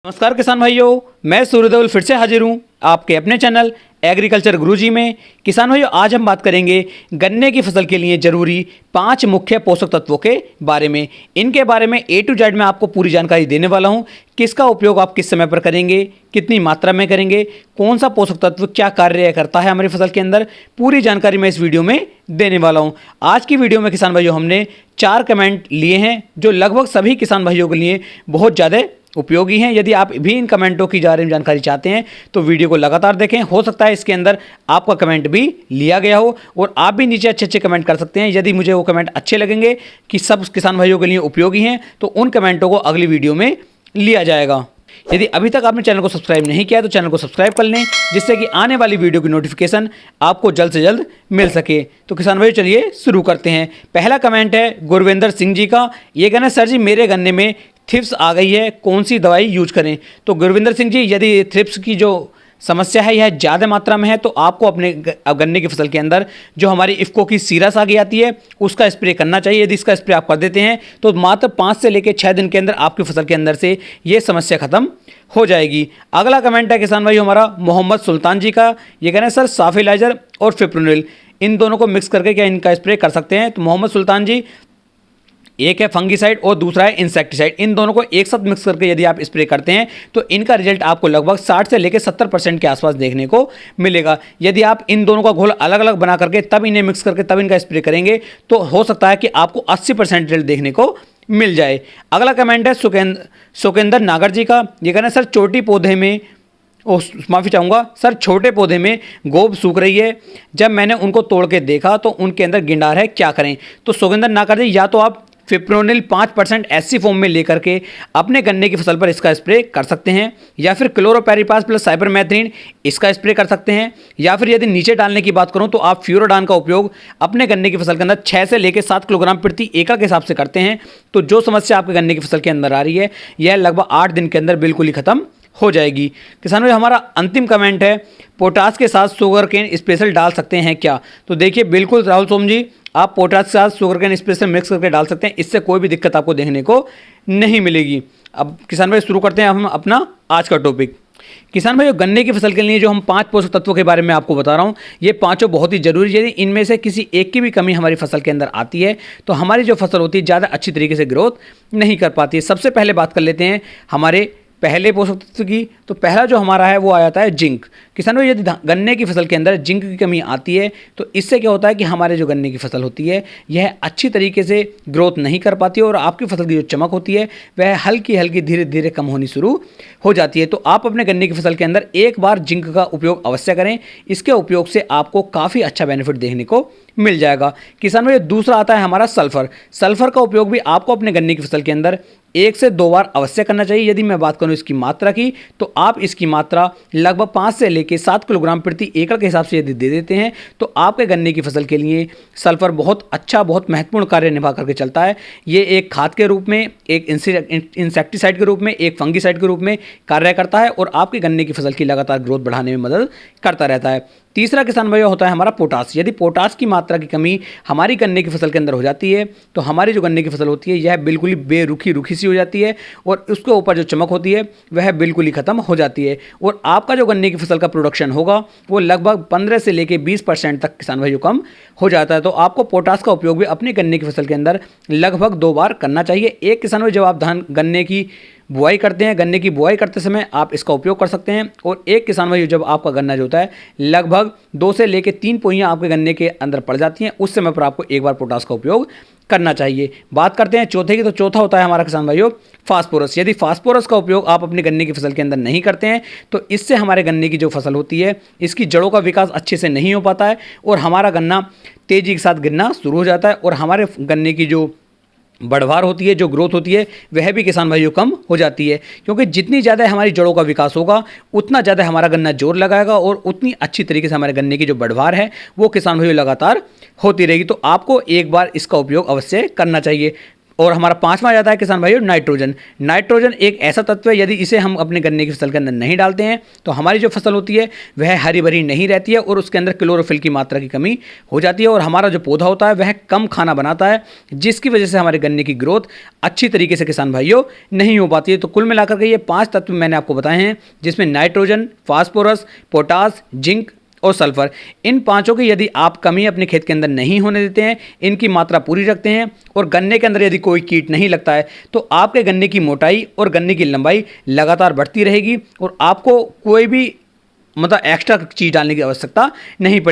नमस्कार किसान भाइयों, मैं सूर्यदेवल फिर से हाजिर हूँ आपके अपने चैनल एग्रीकल्चर गुरुजी में। किसान भाइयों, आज हम बात करेंगे गन्ने की फसल के लिए जरूरी 5 मुख्य पोषक तत्वों के बारे में। इनके बारे में A to Z मैं आपको पूरी जानकारी देने वाला हूँ। किसका उपयोग आप किस समय पर करेंगे, कितनी मात्रा में करेंगे, कौन सा पोषक तत्व क्या कार्य करता है हमारी फसल के अंदर, पूरी जानकारी मैं इस वीडियो में देने वाला हूँ। आज की वीडियो में किसान भाइयों हमने 4 कमेंट लिए हैं जो लगभग सभी किसान भाइयों के लिए बहुत ज़्यादा उपयोगी हैं। यदि आप भी इन कमेंटों की बारे में जानकारी चाहते हैं तो वीडियो को लगातार देखें। हो सकता है इसके अंदर आपका कमेंट भी लिया गया हो और आप भी नीचे अच्छे कमेंट कर सकते हैं। यदि मुझे वो कमेंट अच्छे लगेंगे कि सब किसान भाइयों के लिए उपयोगी हैं तो उन कमेंटों को अगली वीडियो में लिया जाएगा। यदि अभी तक आपने चैनल को सब्सक्राइब नहीं किया तो चैनल को सब्सक्राइब कर लें, जिससे कि आने वाली वीडियो की नोटिफिकेशन आपको जल्द से जल्द मिल सके। तो किसान भाई चलिए शुरू करते हैं। पहला कमेंट है गुरविंदर सिंह जी का। ये कहना है, सर जी मेरे गन्ने में थ्रिप्स आ गई है, कौन सी दवाई यूज करें? तो गुरविंदर सिंह जी, यदि थ्रिप्स की जो समस्या है यह ज़्यादा मात्रा में है तो आपको अपने गन्ने की फसल के अंदर जो हमारी इफ़को की सीरस आगे आती है उसका स्प्रे करना चाहिए। यदि इसका स्प्रे आप कर देते हैं तो मात्र 5 से लेकर 6 दिन के अंदर आपकी फसल के अंदर से ये समस्या खत्म हो जाएगी। अगला कमेंट है किसान भाई हमारा मोहम्मद सुल्तान जी का। ये कहना है, सर साफिलाइजर और फिप्रोनिल इन दोनों को मिक्स करके क्या इनका स्प्रे कर सकते हैं? तो मोहम्मद सुल्तान जी, एक है फंगीसाइड और दूसरा है इंसेक्टिसाइड। इन दोनों को एक साथ मिक्स करके यदि आप स्प्रे करते हैं तो इनका रिजल्ट आपको लगभग 60 से लेकर 70% के आसपास देखने को मिलेगा। यदि आप इन दोनों का घोल अलग अलग बना करके तब इन्हें मिक्स करके तब इनका स्प्रे करेंगे तो हो सकता है कि आपको 80% रिजल्ट देखने को मिल जाए। अगला कमेंट है सुकेंद्र नागर जी का। ये कहना है, सर छोटी पौधे में माफ़ी चाहूँगा सर, छोटे पौधे में गोब सूख रही है। जब मैंने उनको तोड़ के देखा तो उनके अंदर गिंडार है, क्या करें? तो सुकेंद्र नागर जी, या तो आप फिप्रोनिल 5% एससी फॉर्म में लेकर के अपने गन्ने की फसल पर इसका स्प्रे कर सकते हैं, या फिर क्लोरोपेरिपास प्लस साइपरमेथ्रिन इसका स्प्रे कर सकते हैं, या फिर यदि नीचे डालने की बात करूं तो आप फ्यूरोडान का उपयोग अपने गन्ने की फसल के अंदर 6 से लेकर 7 किलोग्राम प्रति एकड़ के हिसाब से करते हैं। तो जो समस्या आपके गन्ने की फसल के अंदर आ रही है यह लगभग 8 दिन के अंदर बिल्कुल ही खत्म हो जाएगी। किसानों, हमारा अंतिम कमेंट है, पोटास के साथ शुगर केन स्पेशल डाल सकते हैं क्या? तो देखिए बिल्कुल राहुल सोम जी, आप पोटास के साथ शुगर केन स्पेशल मिक्स करके डाल सकते हैं। इससे कोई भी दिक्कत आपको देखने को नहीं मिलेगी। अब किसान भाई शुरू करते हैं हम अपना आज का टॉपिक। किसान भाई, गन्ने की फसल के लिए जो हम 5 पोषक तत्वों के बारे में आपको बता रहा हूँ ये पांचों बहुत ही जरूरी है। यदि इनमें से किसी एक की भी कमी हमारी फसल के अंदर आती है तो हमारी जो फसल होती है ज़्यादा अच्छी तरीके से ग्रोथ नहीं कर पाती है। सबसे पहले बात कर लेते हैं हमारे पहले पोषक तत्व की। तो पहला जो हमारा है वो आ जाता है जिंक। किसान भाई, यदि गन्ने की फसल के अंदर जिंक की कमी आती है तो इससे क्या होता है कि हमारे जो गन्ने की फसल होती है यह अच्छी तरीके से ग्रोथ नहीं कर पाती है और आपकी फसल की जो चमक होती है वह हल्की हल्की धीरे धीरे कम होनी शुरू हो जाती है। तो आप अपने गन्ने की फसल के अंदर एक बार जिंक का उपयोग अवश्य करें। इसके उपयोग से आपको काफ़ी अच्छा बेनिफिट देखने को मिल जाएगा। किसान भाई, दूसरा आता है हमारा सल्फर। सल्फर का उपयोग भी आपको अपने गन्ने की फसल के अंदर 1 से 2 बार अवश्य करना चाहिए। यदि मैं बात करूं इसकी मात्रा की तो आप इसकी मात्रा लगभग 5 से लेकर 7 किलोग्राम प्रति एकड़ के हिसाब से यदि दे देते हैं तो आपके गन्ने की फसल के लिए सल्फर बहुत अच्छा, बहुत महत्वपूर्ण कार्य निभा करके चलता है। ये एक खाद के रूप में, एक इंसेक्टिसाइड के रूप में, एक फंगीसाइड के रूप में कार्य करता है और आपके गन्ने की फसल की लगातार ग्रोथ बढ़ाने में मदद करता रहता है। तीसरा किसान भाइयों होता है हमारा पोटास। यदि पोटास की मात्रा की कमी हमारी गन्ने की फसल के अंदर हो जाती है तो हमारी जो गन्ने की फसल होती है यह बिल्कुल ही बेरुखी सी हो जाती है और उसके ऊपर जो चमक होती है वह बिल्कुल ही खत्म हो जाती है और आपका जो गन्ने की फसल का प्रोडक्शन होगा वो लगभग 15 से लेकर 20% तक किसान भाइयों कम हो जाता है। तो आपको पोटास का उपयोग भी अपनी गन्ने की फसल के अंदर लगभग 2 बार करना चाहिए। एक किसान भाई, जब आप गन्ने की बुआई करते हैं, गन्ने की बुआई करते समय आप इसका उपयोग कर सकते हैं, और एक किसान भाई जब आपका गन्ना जो होता है लगभग 2 से लेकर 3 पोइयाँ आपके गन्ने के अंदर पड़ जाती हैं उस समय पर आपको एक बार पोटास का उपयोग करना चाहिए। बात करते हैं चौथे की, तो चौथा होता है हमारा किसान भाइयों फास्फोरस। यदि फास्फोरस का उपयोग आप अपनी गन्ने की फसल के अंदर नहीं करते हैं तो इससे हमारे गन्ने की जो फसल होती है इसकी जड़ों का विकास अच्छे से नहीं हो पाता है और हमारा गन्ना तेज़ी के साथ गिरना शुरू हो जाता है और हमारे गन्ने की जो बढ़वार होती है, जो ग्रोथ होती है वह भी किसान भाइयों कम हो जाती है। क्योंकि जितनी ज़्यादा हमारी जड़ों का विकास होगा उतना ज़्यादा हमारा गन्ना जोर लगाएगा और उतनी अच्छी तरीके से हमारे गन्ने की जो बढ़वार है वो किसान भाइयों लगातार होती रहेगी। तो आपको एक बार इसका उपयोग अवश्य करना चाहिए। और हमारा पांचवा आ जाता है किसान भाइयों नाइट्रोजन। नाइट्रोजन एक ऐसा तत्व है, यदि इसे हम अपने गन्ने की फसल के अंदर नहीं डालते हैं तो हमारी जो फसल होती है वह हरी भरी नहीं रहती है और उसके अंदर क्लोरोफिल की मात्रा की कमी हो जाती है और हमारा जो पौधा होता है वह कम खाना बनाता है, जिसकी वजह से हमारे गन्ने की ग्रोथ अच्छी तरीके से किसान भाइयों नहीं हो पाती है। तो कुल मिलाकर के ये 5 तत्व मैंने आपको बताए हैं, जिसमें नाइट्रोजन, फास्फोरस, पोटास, जिंक और सल्फर, इन पांचों की यदि आप कमी अपने खेत के अंदर नहीं होने देते हैं, इनकी मात्रा पूरी रखते हैं और गन्ने के अंदर यदि कोई कीट नहीं लगता है तो आपके गन्ने की मोटाई और गन्ने की लंबाई लगातार बढ़ती रहेगी और आपको कोई भी मतलब एक्स्ट्रा चीज़ डालने की आवश्यकता नहीं पड़ेगी।